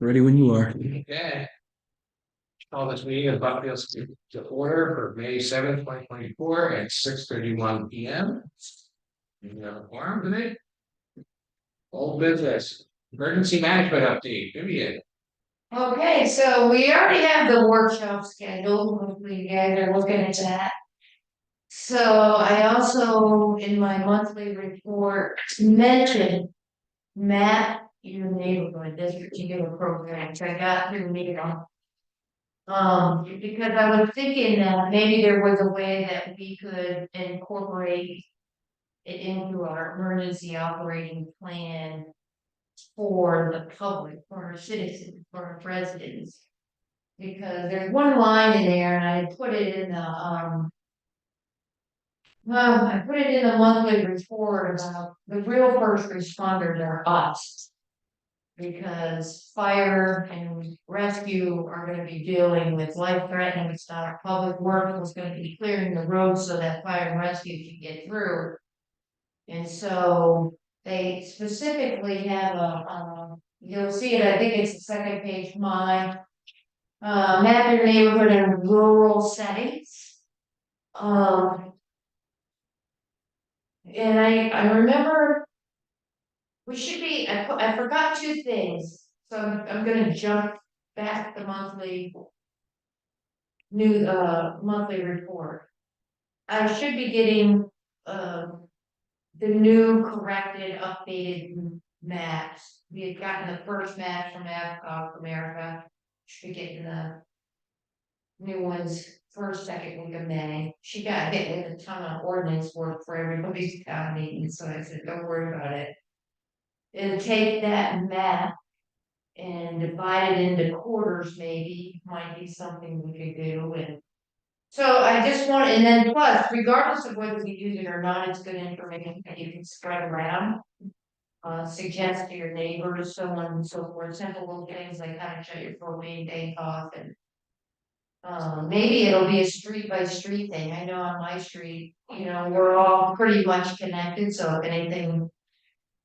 Ready when you are. Okay. Call this meeting of Buckfield to order for May 7th, 2024 at 6:31 PM. You have a quorum today? Old business, emergency management update, Vivian. Okay, so we already have the workshop scheduled, hopefully you guys are looking at that. So I also, in my monthly report, mentioned Matt, your neighborhood, this particular program, which I got through meeting on. Because I was thinking that maybe there was a way that we could incorporate it into our emergency operating plan for the public, for our citizens, for our residents. Because there's one line in there and I put it in I put it in the monthly report about the real first responders are us. Because fire and rescue are gonna be dealing with life threatening stuff, public works was gonna be clearing the roads so that fire and rescue can get through. And so they specifically have you'll see it, I think it's the second page, mine. Map your neighborhood in rural settings. And I remember we should be, I forgot two things, so I'm gonna jump back the monthly monthly report. I should be getting the new corrected, updated maps. We had gotten the first map from America. Should be getting the new ones first, second week of May. She got hit with a ton of ordinance work for everybody's town meeting, so I said, don't worry about it. And take that map and divide it into quarters, maybe, might be something we could do. And so I just want, and then plus, regardless of whether we use it or not, it's good information that you can spread around. Suggest to your neighbors, so on and so forth, simple little things like how to shut your propane tank off, and maybe it'll be a street by street thing. I know on my street, we're all pretty much connected, so if anything,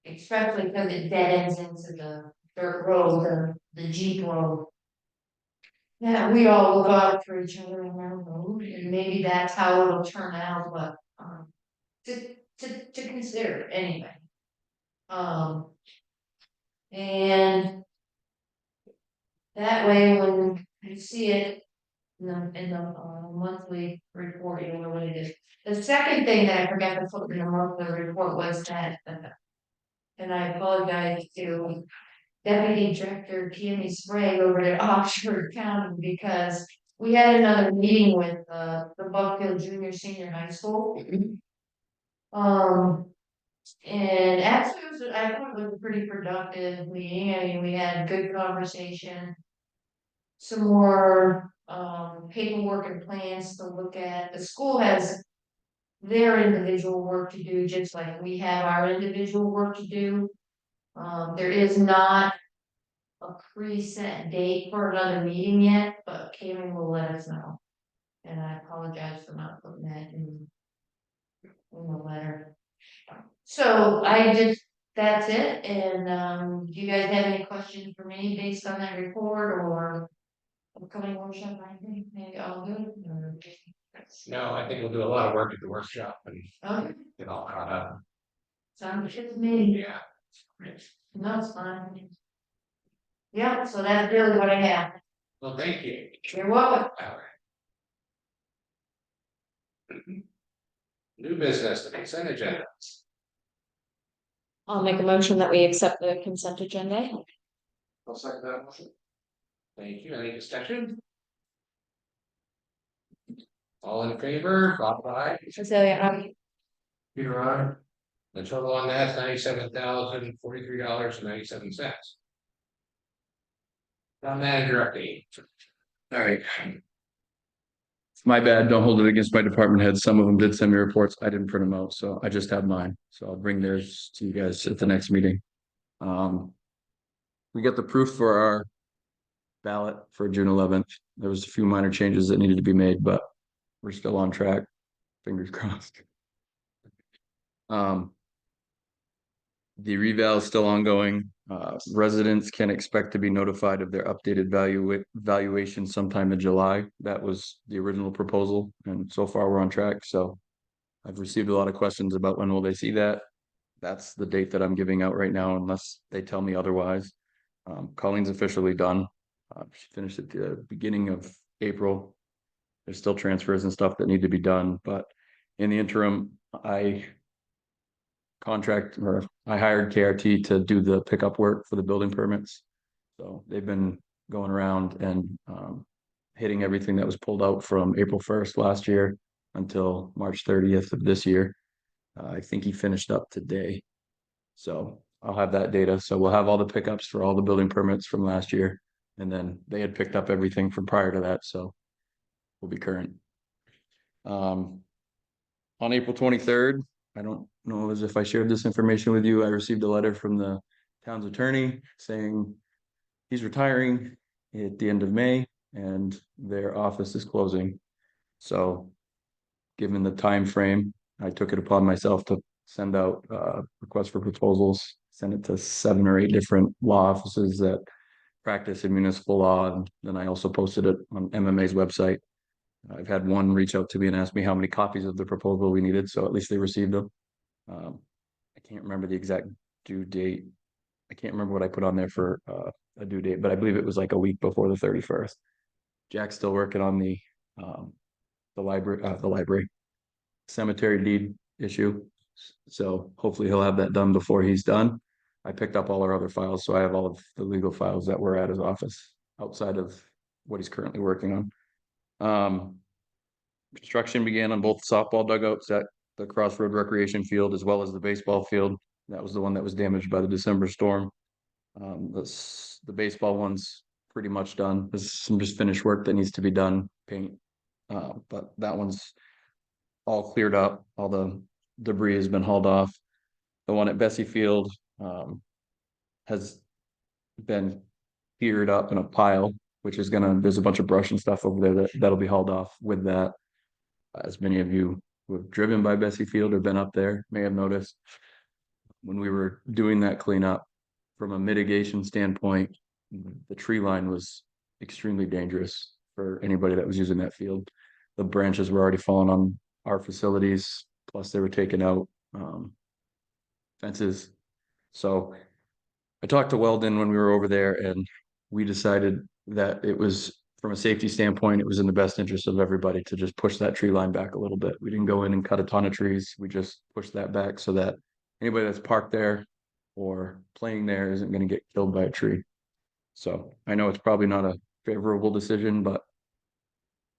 especially because it dead ends into the dirt road, the Jeep road. Yeah, we all look out for each other on our road, and maybe that's how it'll turn out, but to consider anyway. And that way when you see it in the monthly report, you know what it is. The second thing that I forgot to put in the monthly report was that, and I apologize to Deputy Director Tammy Sprague over at Oxford County, because we had another meeting with the Buckfield Junior Senior High School. And actually I thought it was a pretty productive meeting. I mean, we had good conversation. Some more paperwork and plans to look at. The school has their individual work to do, just like we have our individual work to do. There is not a preset date for another meeting yet, but Karen will let us know. And I apologize for not putting that in the letter. So that's it. And do you guys have any questions for me based on that report or upcoming workshop? I think maybe all good. No, I think we'll do a lot of work at the workshop and Okay, get all caught up. sounds good to me. Yeah. No, it's fine. Yeah, so that's really what I have. Well, thank you. You're welcome. All right. New business, the consent agenda. I'll make a motion that we accept the consent agenda. I'll second that motion. Thank you. Any discussion? All in favor? Bob, aye. Cecilia, Peter, aye. The total on that is $97,043.97. Town manager update. All right. My bad. Don't hold it against my department heads. Some of them did send me reports. I didn't print them out, so I just have mine. So I'll bring theirs to you guys at the next meeting. We got the proof for our ballot for June 11th. There was a few minor changes that needed to be made, but we're still on track. Fingers crossed. The reval is still ongoing. Residents can expect to be notified of their updated valuation sometime in July. That was the original proposal, and so far we're on track. So I've received a lot of questions about when will they see that. That's the date that I'm giving out right now, unless they tell me otherwise. Colleen's officially done. She finished at the beginning of April. There's still transfers and stuff that need to be done, but in the interim, I hired KRT to do the pickup work for the building permits. So they've been going around and hitting everything that was pulled out from April 1st last year until March 30th of this year. I think he finished up today. So I'll have that data. So we'll have all the pickups for all the building permits from last year. And then they had picked up everything from prior to that. So we'll be current. On April 23rd, I don't know as if I shared this information with you. I received a letter from the town's attorney saying he's retiring at the end of May and their office is closing. So given the time frame, I took it upon myself to send out requests for proposals, send it to 7 or 8 different law offices that practice in municipal law. And then I also posted it on MMA's website. I've had one reach out to me and ask me how many copies of the proposal we needed. So at least they received them. I can't remember the exact due date. I can't remember what I put on there for a due date, but I believe it was like a week before the 31st. Jack's still working on the library cemetery deed issue. So hopefully he'll have that done before he's done. I picked up all our other files, so I have all of the legal files that were at his office outside of what he's currently working on. Construction began on both softball dugouts at the Crossroad Recreation Field as well as the baseball field. That was the one that was damaged by the December storm. The baseball one's pretty much done. There's some just finished work that needs to be done, paint. But that one's all cleared up. All the debris has been hauled off. The one at Bessie Field has been cleared up in a pile, which is there's a bunch of brush and stuff over there that'll be hauled off with that. As many of you who have driven by Bessie Field or been up there may have noticed, when we were doing that cleanup, from a mitigation standpoint, the tree line was extremely dangerous for anybody that was using that field. The branches were already falling on our facilities, plus they were taking out fences. So I talked to Weldon when we were over there, and we decided that it was, from a safety standpoint, it was in the best interest of everybody to just push that tree line back a little bit. We didn't go in and cut a ton of trees. We just pushed that back so that anybody that's parked there or playing there isn't going to get killed by a tree. So I know it's probably not a favorable decision, but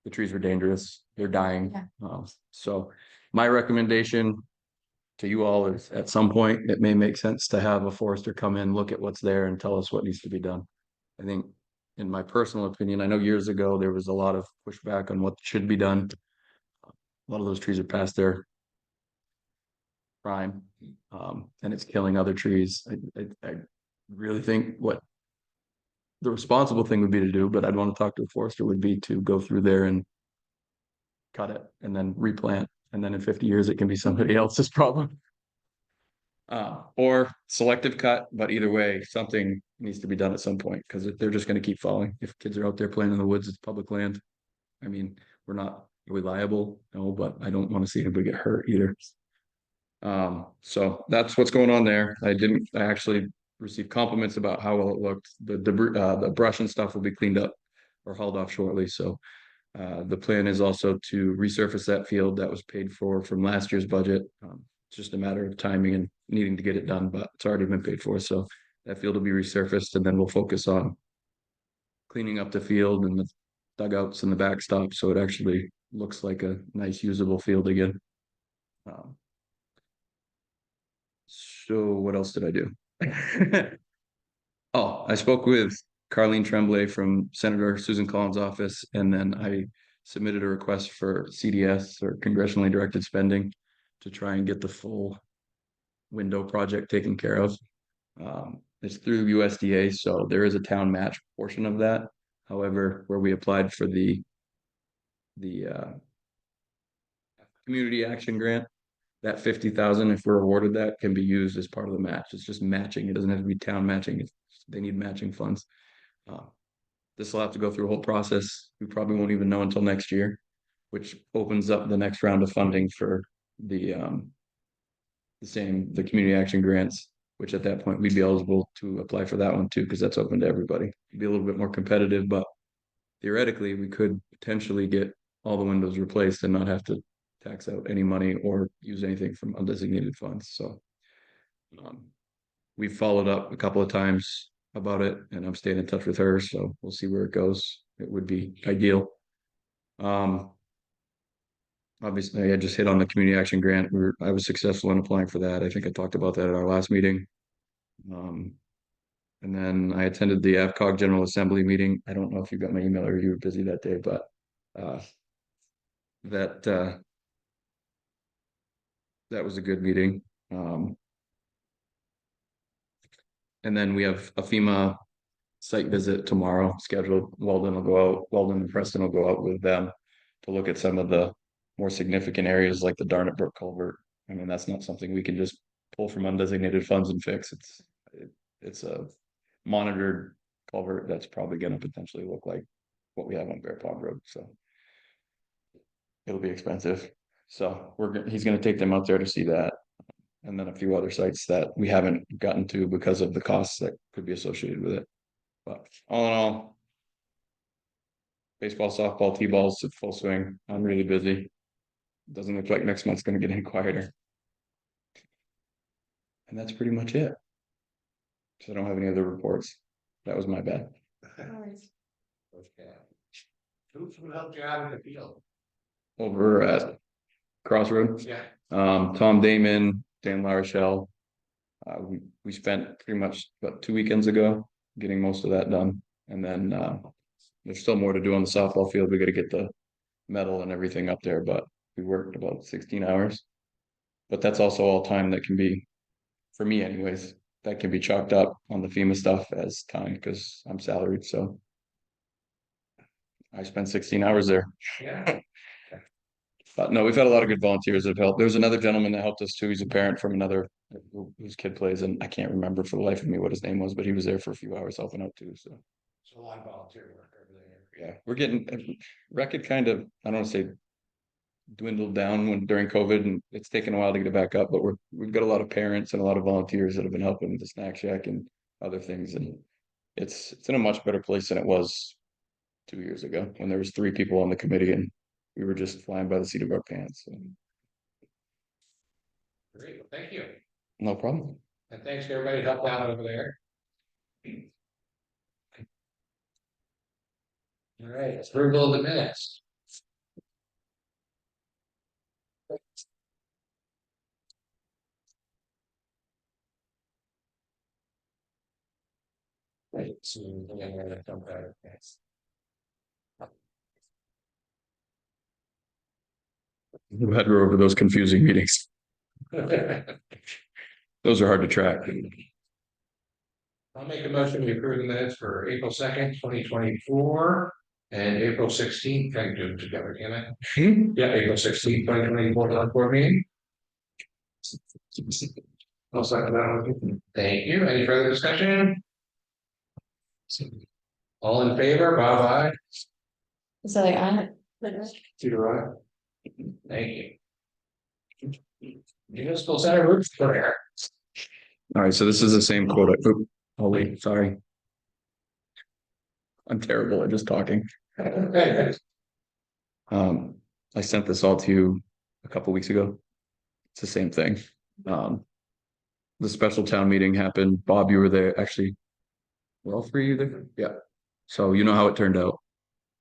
the trees were dangerous. They're dying. Yeah. So my recommendation to you all is, at some point, it may make sense to have a forester come in, look at what's there and tell us what needs to be done. I think, in my personal opinion, I know years ago there was a lot of pushback on what should be done. A lot of those trees are past their prime, and it's killing other trees. I really think what the responsible thing would be to do, but I'd want to talk to a forester, would be to go through there and cut it and then replant. And then in 50 years, it can be somebody else's problem. Or selective cut, but either way, something needs to be done at some point, because they're just going to keep falling. If kids are out there playing in the woods, it's public land. I mean, we're not really liable, no, but I don't want to see anybody get hurt either. So that's what's going on there. I actually received compliments about how well it looked. The debris, the brush and stuff will be cleaned up or hauled off shortly. So the plan is also to resurface that field that was paid for from last year's budget. It's just a matter of timing and needing to get it done, but it's already been paid for. So that field will be resurfaced, and then we'll focus on cleaning up the field and the dugouts and the backstop, so it actually looks like a nice usable field again. So what else did I do? Oh, I spoke with Carlene Tremblay from Senator Susan Collins' office, and then I submitted a request for CDS, or congressionally directed spending, to try and get the full window project taken care of. It's through USDA, so there is a town match portion of that. However, where we applied for the community action grant, that 50,000, if we're awarded that, can be used as part of the match. It's just matching. It doesn't have to be town matching. They need matching funds. This will have to go through a whole process. We probably won't even know until next year, which opens up the next round of funding for the community action grants, which at that point we'd be eligible to apply for that one too, because that's open to everybody. It'd be a little bit more competitive, but theoretically we could potentially get all the windows replaced and not have to tax out any money or use anything from undesignated funds. So we've followed up a couple of times about it, and I'm staying in touch with her, so we'll see where it goes. It would be ideal. Obviously, I just hit on the community action grant. I was successful in applying for that. I think I talked about that at our last meeting. And then I attended the AvCog General Assembly meeting. I don't know if you got my email or you were busy that day, but that was a good meeting. And then we have a FEMA site visit tomorrow scheduled. Weldon and Preston will go out with them to look at some of the more significant areas like the Darnett Brook culvert. I mean, that's not something we can just pull from undesignated funds and fix. It's a monitored culvert that's probably going to potentially look like what we have on Bear Pond Road. So it'll be expensive. So he's going to take them out there to see that. And then a few other sites that we haven't gotten to because of the costs that could be associated with it. But all in all, baseball, softball, T-balls at full swing. I'm really busy. Doesn't look like next month's going to get any quieter. And that's pretty much it. So I don't have any other reports. That was my bad. Okay. Who helped you out in the field? Over at Crossroads, Yeah. Tom Damon, Dan LaRochelle. We spent pretty much about 2 weekends ago getting most of that done. And then there's still more to do on the softball field. We got to get the metal and everything up there, but we worked about 16 hours. But that's also all time that can be, for me anyways, that can be chalked up on the FEMA stuff as time because I'm salaried. So I spent 16 hours there. Yeah. But no, we've had a lot of good volunteers that have helped. There was another gentleman that helped us too. He's a parent from another whose kid plays, and I can't remember for the life of me what his name was, but he was there for a few hours helping out too. So It's a lot of volunteer work over there. yeah, we're getting rec had kind of, I don't want to say dwindled down during COVID, and it's taken a while to get it back up, but we've got a lot of parents and a lot of volunteers that have been helping with the snack shack and other things, and it's in a much better place than it was 2 years ago when there was 3 people on the committee and we were just flying by the seat of our pants. So. Great. Well, thank you. No problem. And thanks to everybody who helped out over there. All right, approval of the minutes. Right, so I'm gonna come back next. We've had to go over those confusing meetings. Those are hard to track. I'll make a motion to approve the minutes for April 2nd, 2024 and April 16th. Can I do them together, can I? Yeah, April 16th, 2024, select board meeting. I'll second that one. Thank you. Any further discussion? All in favor, Bob, aye. So like, I, Peter, aye. Thank you. Municipal Center roof repair. All right, so this is the same quote. Oh wait, sorry. I'm terrible at just talking. I sent this all to you a couple weeks ago. It's the same thing. The special town meeting happened. Bob, you were there. Actually, were all 3 of you there? Yeah. So you know how it turned out.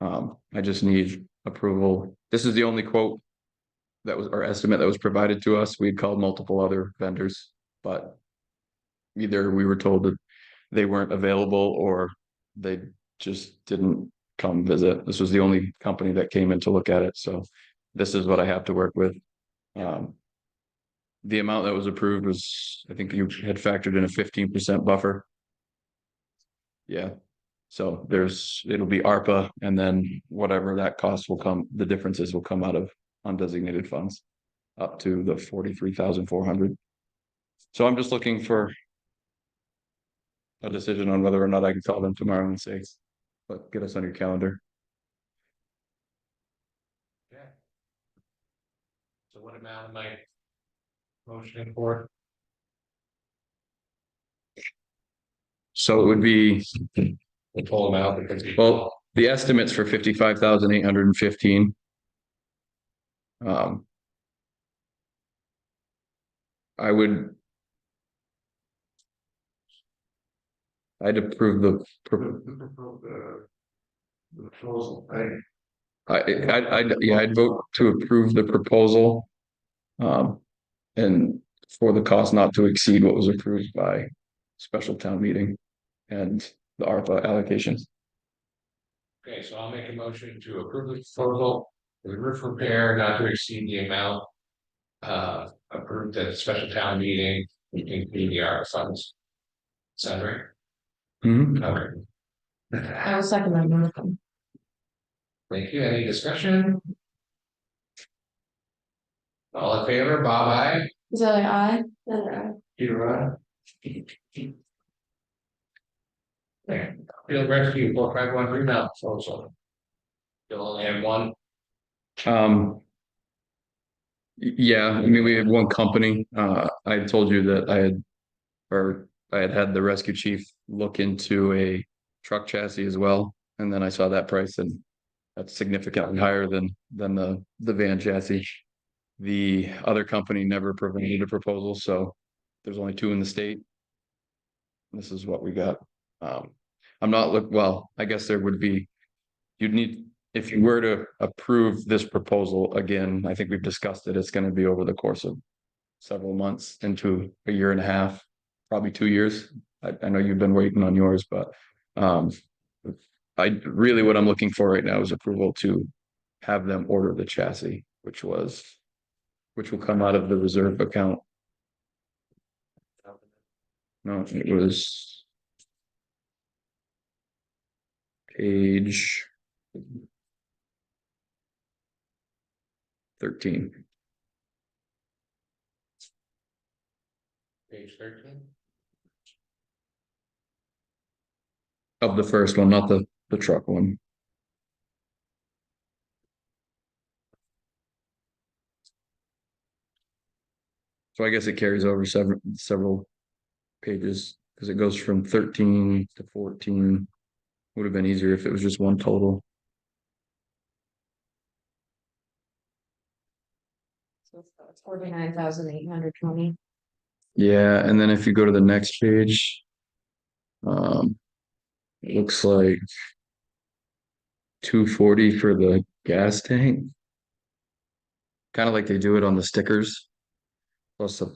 I just need approval. This is the only quote that was our estimate that was provided to us. We had called multiple other vendors, but either we were told that they weren't available or they just didn't come visit. This was the only company that came in to look at it. So this is what I have to work with. The amount that was approved was, I think you had factored in a 15% buffer. Yeah. So it'll be ARPA and then whatever that cost will come, the differences will come out of undesignated funds. up to the 43,400. So I'm just looking for a decision on whether or not I can call them tomorrow and say, but get us on your calendar. Okay. So what amount am I motioning for? So it would be, The full amount because well, the estimate's for 55,815. I would. I'd approve the proposal, right? I'd vote to approve the proposal. And for the cost not to exceed what was approved by special town meeting and the ARPA allocations. Okay, so I'll make a motion to approve the proposal for the roof repair not to exceed the amount. Approved at the special town meeting, including the ARPA funds. Is that right? Mhm. Okay. I will second that motion. Thank you. Any discussion? All in favor, Bob, aye. Azalea, I. Heather, I. Peter, aye. Okay, field rescue 451 remount proposal. You'll only have one. Yeah, I mean, we had one company. I had told you that I had the rescue chief look into a truck chassis as well. And then I saw that price and that's significantly higher than the van chassis. The other company never provided a proposal, so there's only two in the state. This is what we got. I'm not well, I guess there would be, you'd need, if you were to approve this proposal, again, I think we've discussed it, it's going to be over the course of several months into a year and a half, probably 2 years. I know you've been waiting on yours, but I really what I'm looking for right now is approval to have them order the chassis, which will come out of the reserve account. No, it was page 13 Page 13. of the first one, not the truck one. So I guess it carries over several pages because it goes from 13 to 14. Would have been easier if it was just one total. So it's 49,820. Yeah, and then if you go to the next page, it looks like 240 for the gas tank. Kind of like they do it on the stickers. Plus the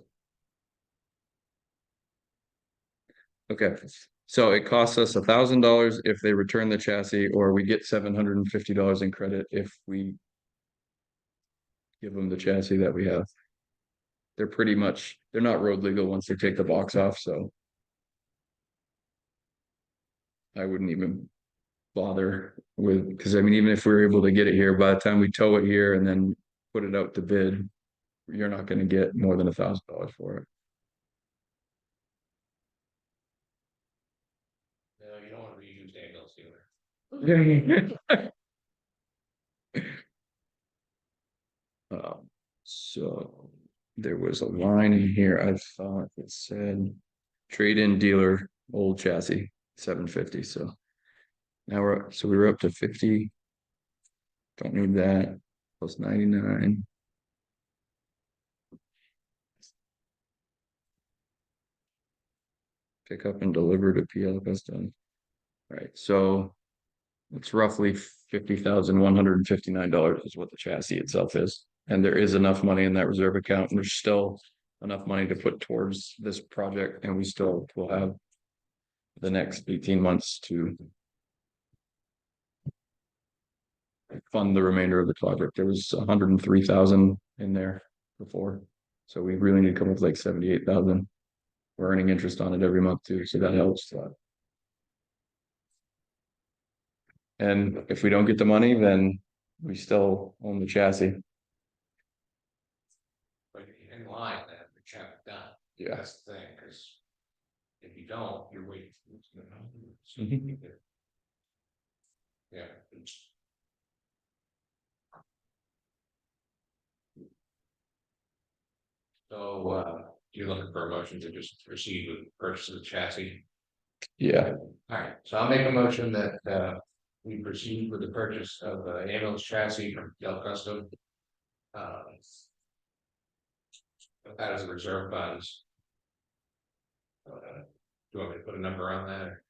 okay. So it costs us $1,000 if they return the chassis, or we get $750 in credit if we give them the chassis that we have. They're not road legal once they take the box off, so I wouldn't even bother with, because I mean, even if we were able to get it here, by the time we tow it here and then put it out to bid, you're not going to get more than $1,000 for it. No, you don't want to reuse Daniel's either. So there was a line in here, I thought it said trade-in dealer, old chassis, 750. So now we were up to 50. Don't need that. Plus 99. Pick up and deliver to PL Custom. All right, so it's roughly $50,159 is what the chassis itself is. And there is enough money in that reserve account, and there's still enough money to put towards this project, and we still will have the next 18 months to fund the remainder of the project. There was 103,000 in there before, so we really need to come up with like 78,000. We're earning interest on it every month too, so that helps. And if we don't get the money, then we still own the chassis. Yeah. That's the thing, because if you don't, you're waiting. So Mhm. you need to- Yeah. So, you're looking for a motion to just proceed with purchase of the chassis. Yeah, Alright, so I'll make a motion that, we proceed with the purchase of the ambulance chassis from Del Custom. Put that as a reserve funds. Do you want me to put a number on that?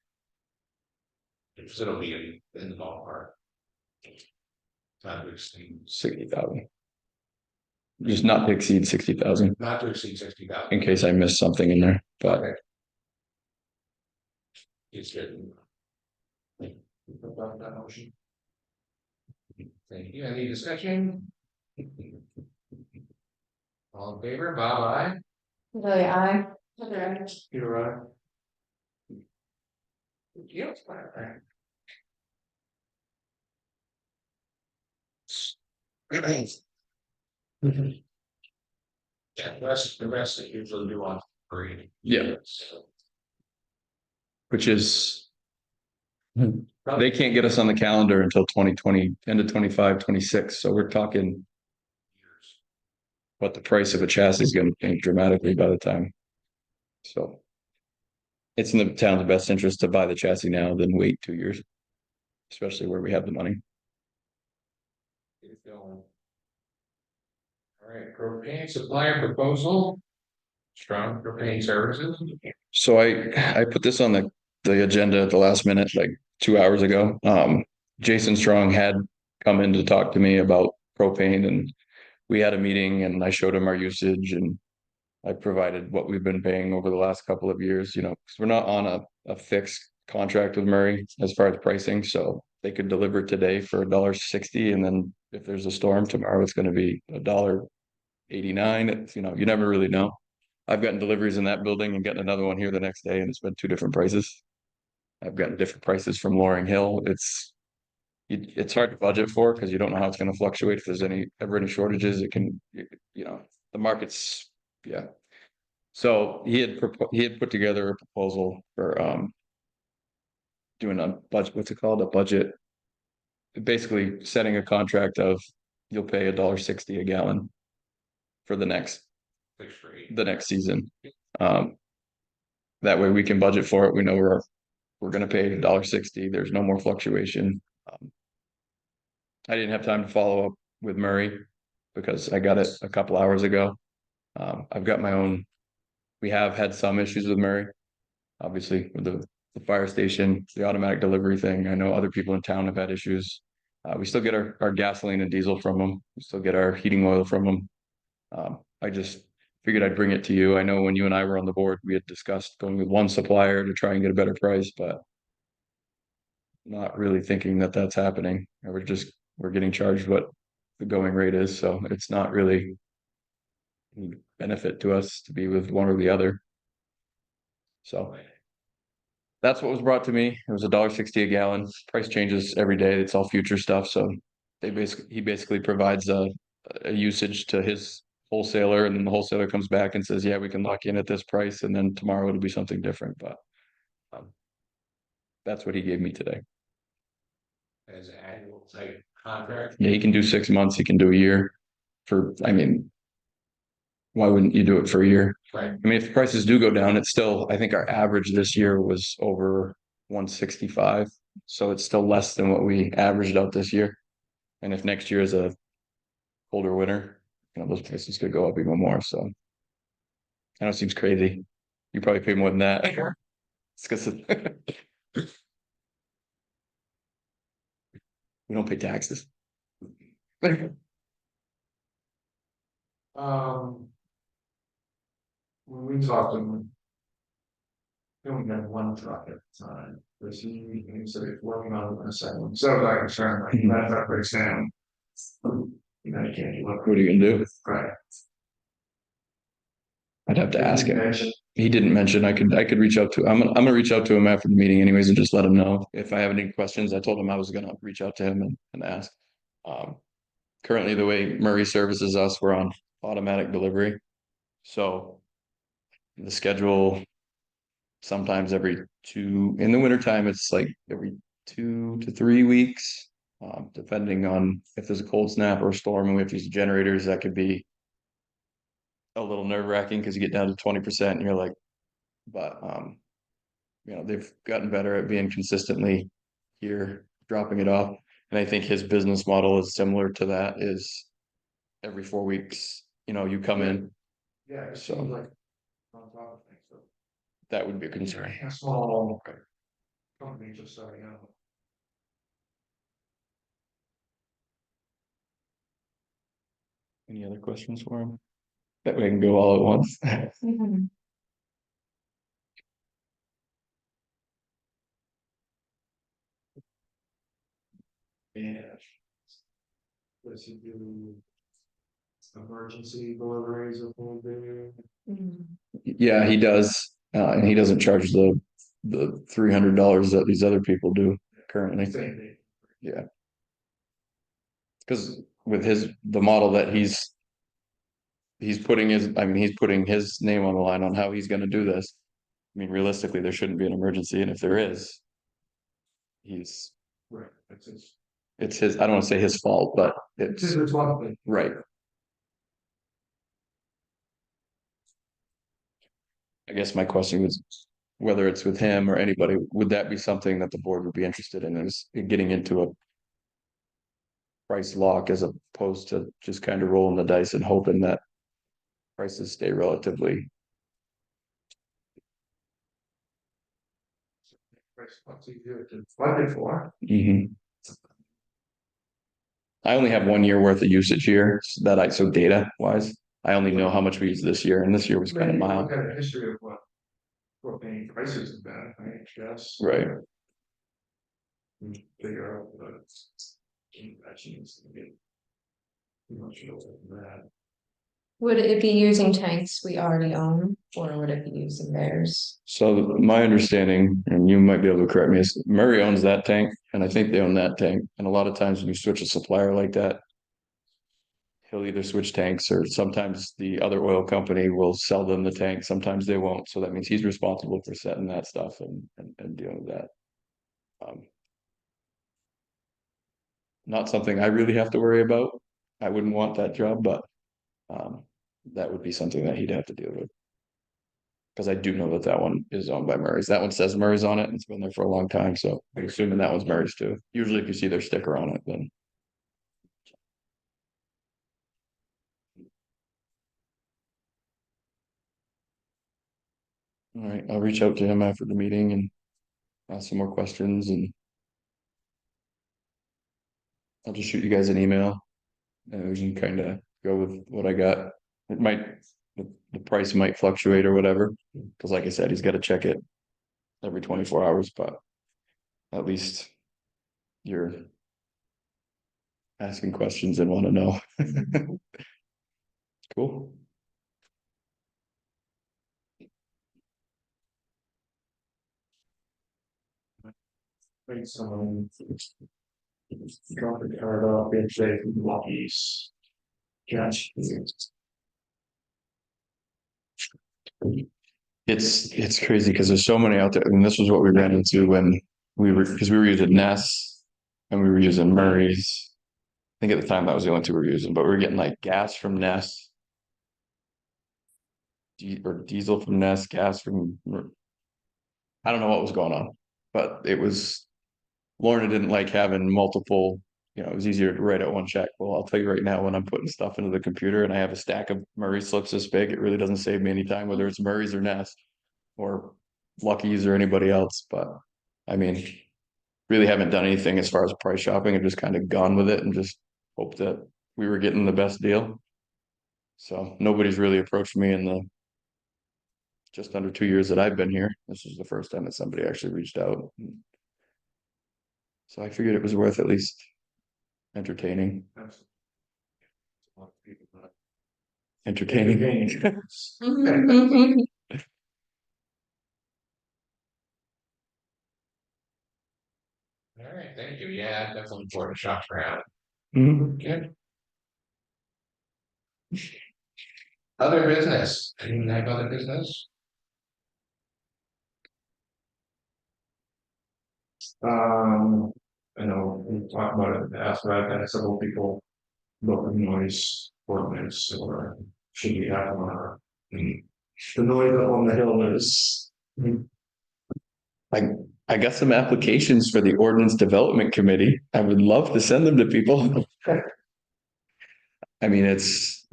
Because it'll be in the ballpark. Not to exceed, 60,000. Just not to exceed 60,000 not to exceed 60,000. in case I missed something in there, but Okay. It's good. About that motion. Thank you. Any discussion? All in favor, Bob, aye. Lily, I. Okay. Peter, aye. Yes, aye. Yeah, the rest they usually do on free. Yeah. So, which is. They can't get us on the calendar until 2020, end of 25, 26. So we're talking years. what the price of a chassis is going to change dramatically by the time. So it's in the town's best interest to buy the chassis now than wait 2 years, especially where we have the money. Keep going. All right, propane supplier proposal. Strong propane services. So I put this on the agenda at the last minute, like 2 hours ago. Jason Strong had come in to talk to me about propane, and we had a meeting and I showed him our usage and I provided what we've been paying over the last couple of years, because we're not on a fixed contract with Murray as far as pricing, so they could deliver today for $1.60, and then if there's a storm tomorrow, it's going to be $1.89. It's, you never really know. I've gotten deliveries in that building and getting another one here the next day, and it's been two different prices. I've gotten different prices from Loring Hill. It's hard to budget for because you don't know how it's going to fluctuate. If there's ever any shortages, it can, the market's, yeah. So he had put together a proposal for doing a budget. What's it called? A budget. Basically, setting a contract of you'll pay $1.60 a gallon for the next Fixed rate. season. That way we can budget for it. We know we're going to pay $1.60. There's no more fluctuation. I didn't have time to follow up with Murray because I got it a couple hours ago. I've got my own. We have had some issues with Murray, obviously with the fire station, the automatic delivery thing. I know other people in town have had issues. We still get our gasoline and diesel from them. We still get our heating oil from them. I just figured I'd bring it to you. I know when you and I were on the board, we had discussed going with one supplier to try and get a better price, but not really thinking that that's happening. We're getting charged what the going rate is, so it's not really any benefit to us to be with one or the other. So that's what was brought to me. It was $1.60 a gallon. Price changes every day. It's all future stuff. So he basically provides a usage to his wholesaler, and then the wholesaler comes back and says, yeah, we can lock in at this price, and then tomorrow it'll be something different. But that's what he gave me today. As an annual type contract. Yeah, he can do 6 months, he can do a year why wouldn't you do it for a year? Right. I mean, if the prices do go down, it's still, I think our average this year was over 165. So it's still less than what we averaged out this year. And if next year is a colder winter, those prices could go up even more. So I know it seems crazy. You probably pay more than that. It's because we don't pay taxes. When we talked to him. We only got one truck at the time, because he said he's working on a second one, so I was concerned, like, that breaks down. You know, you can't do what. What are you gonna do? Right. I'd have to ask him. He didn't mention. I could reach out to. I'm gonna reach out to him after the meeting, anyways, and just let him know if I have any questions. I told him I was gonna reach out to him and ask. Currently, the way Murray services us, we're on automatic delivery, so The schedule, sometimes every two, in the wintertime, it's like every 2 to 3 weeks. Depending on if there's a cold snap or a storm and we have to use generators, that could be a little nerve wracking because you get down to 20% and you're like, but they've gotten better at being consistently here, dropping it off. And I think his business model is similar to that, is every 4 weeks, you come in, Yeah, it So- seems like. On top of things, so. that would be a concern. A small. Company just starting out. Any other questions for him? That way I can go all at once. Yeah. Does he do? Emergency deliveries of food there? Yeah, he does, and he doesn't charge the $300 that these other people do currently. Same thing. Yeah. Because with the model that he's putting his name on the line on how he's gonna do this. I mean, realistically, there shouldn't be an emergency, and if there is, Right, that's his. it's his, I don't wanna say his fault, but It's it's his responsibility. right. I guess my question was whether it's with him or anybody, would that be something that the board would be interested in, is getting into a price lock as opposed to just kind of rolling the dice and hoping that prices stay relatively. What's he do to fund it for? I only have 1 year worth of usage here so data wise, I only know how much we used this year, and this year was kind of mild. Look at the history of what. Propane prices have been, I guess. Right. Figure out what it's. That needs to be. Much of that. Would it be using tanks we already own, or would it be using theirs? So my understanding, and you might be able to correct me, is Murray owns that tank, and I think they own that tank, and a lot of times when you switch a supplier like that. He'll either switch tanks, or sometimes the other oil company will sell them the tank, sometimes they won't, so that means he's responsible for setting that stuff and dealing with that. Not something I really have to worry about. I wouldn't want that job, but that would be something that he'd have to deal with. Because I do know that one is owned by Murray's. That one says Murray's on it, and it's been there for a long time, so I'm assuming that one's Murray's too. Usually if you see their sticker on it, then. All right, I'll reach out to him after the meeting and ask some more questions, and I'll just shoot you guys an email. And we can kind of go with what I got. It might, the price might fluctuate or whatever, because like I said, he's got to check it every 24 hours, but at least you're asking questions and want to know. Cool. Make some. Drop the card off, and say, Lucky's. Gosh. It's crazy because there's so many out there. And this was what we ran into when because we were using Ness and we were using Murray's. I think at the time that was the only two we were using, but we were getting like gas from Ness. Or diesel from Ness, gas from. I don't know what was going on, but it was. Lorna didn't like having multiple, it was easier to write out one check. Well, I'll tell you right now, when I'm putting stuff into the computer and I have a stack of Murray slips this big, it really doesn't save me any time, whether it's Murray's or Ness or Lucky's or anybody else. But I mean, really haven't done anything as far as price shopping. I've just kind of gone with it and just hoped that we were getting the best deal. So nobody's really approached me in the just under 2 years that I've been here. This is the first time that somebody actually reached out. So I figured it was worth at least entertaining. Entertaining. All right, thank you. Yeah, definitely important to shop around. Mhm. Good. Other business, anyone have other business? I know we talked about it in the past, but I've had several people look at noise ordinance or should we have one or the noise up on the hill is. I got some applications for the ordinance development committee. I would love to send them to people. I mean, it's.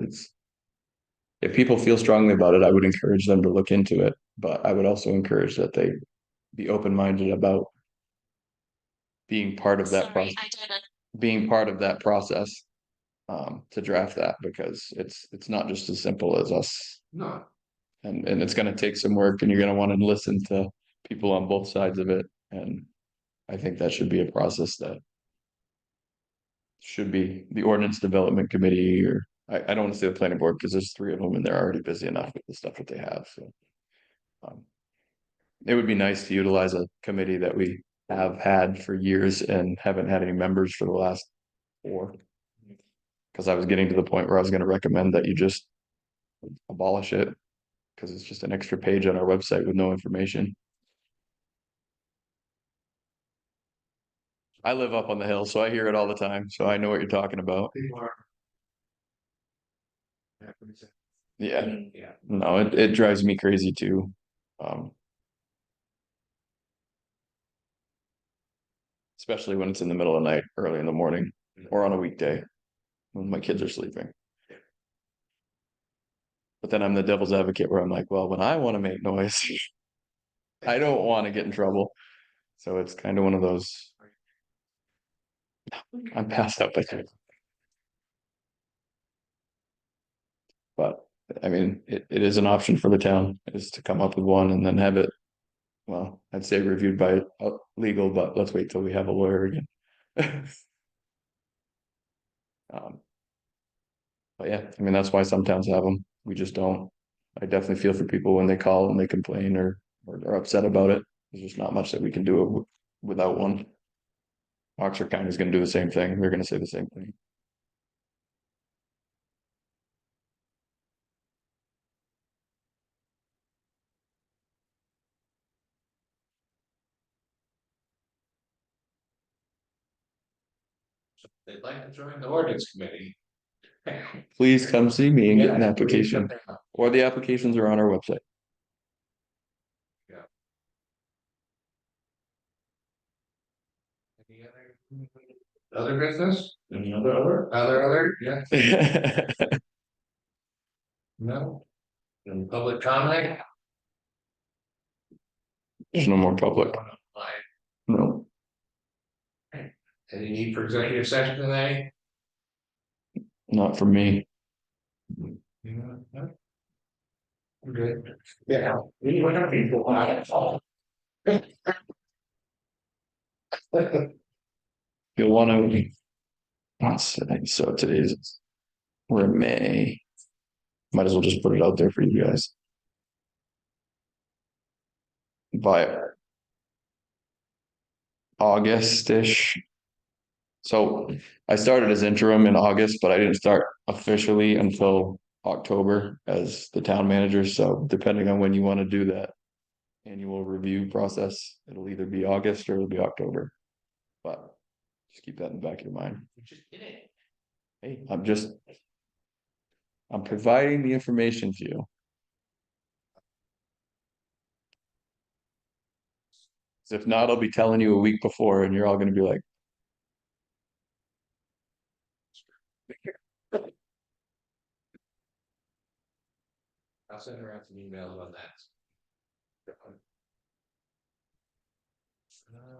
If people feel strongly about it, I would encourage them to look into it, but I would also encourage that they be open-minded about being part of that process, being part of that process. To draft that because it's not just as simple as us. No, And it's gonna take some work and you're gonna want to listen to people on both sides of it. And I think that should be a process that should be the ordinance development committee or I don't want to say the planning board because there's three of them and they're already busy enough with the stuff that they have. So it would be nice to utilize a committee that we have had for years and haven't had any members for the last 4. Because I was getting to the point where I was going to recommend that you just abolish it because it's just an extra page on our website with no information. I live up on the hill, so I hear it all the time. So I know what you're talking about. people are. Yeah, Yeah. no, it drives me crazy too. Especially when it's in the middle of the night, early in the morning, or on a weekday when my kids are sleeping. But then I'm the devil's advocate where I'm like, well, when I want to make noise, I don't want to get in trouble. So it's kind of one of those. I'm passed out by time. But I mean, it is an option for the town is to come up with one and then have it, well, I'd say reviewed by legal, but let's wait till we have a lawyer again. Um, but yeah, I mean, that's why some towns have them. We just don't. I definitely feel for people when they call and they complain or are upset about it. There's just not much that we can do without one. Oxford County is going to do the same thing. They're going to say the same thing. They'd like to join the ordinance committee. Please come see me and get an Yeah, application, or the applications are on our website. Any other business? Any other, yeah, no? And public comment? There's no more public. No, Any need for executive session today? not for me. Good. Yeah. We want to be quiet. You'll want to. So today's we're in May. Might as well just put it out there for you guys. By August-ish. So I started as interim in August, but I didn't start officially until October as the town manager. So depending on when you want to do that annual review process, it'll either be August or it'll be October. But just keep that in the back of your mind. Just did it. Hey, I'm providing the information to you. 'Cause if not, I'll be telling you a week before and you're all gonna be like, I'll send around some emails on that.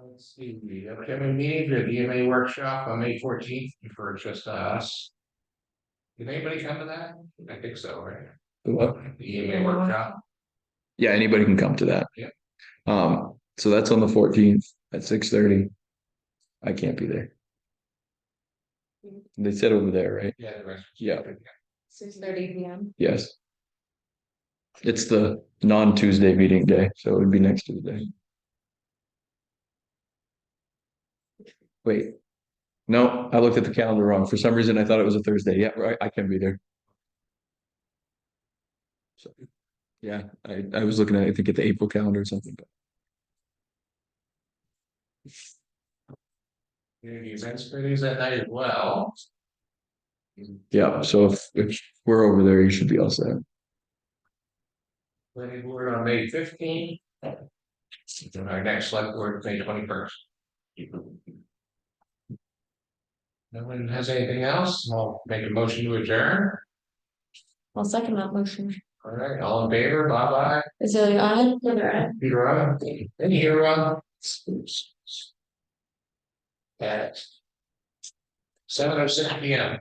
Let's see, the upcoming meeting, the EMA workshop on May 14th for just us. Did anybody come to that? I think so, right? what? The EMA workshop. Yeah, anybody can come to that. Yeah. So that's on the 14th at 6:30. I can't be there. They said over there, right? Yeah, the rest. Yeah. 6:30 p.m. Yes. It's the non-Tuesday meeting day, so it would be next Tuesday. Wait. No, I looked at the calendar wrong. For some reason, I thought it was a Thursday. Yeah, right. I can be there. So, yeah, I was looking at, I think at the April calendar or something. But Community events committees that night as well. Yeah, so if we're over there, you should be all set. Planning board on May 15th. And our next select board, May 21st. No one has anything else? I'll make a motion to adjourn. I'll second that motion. All right, all in favor, bye Azalea, I. bye. Peter, any here, at 7:06 PM.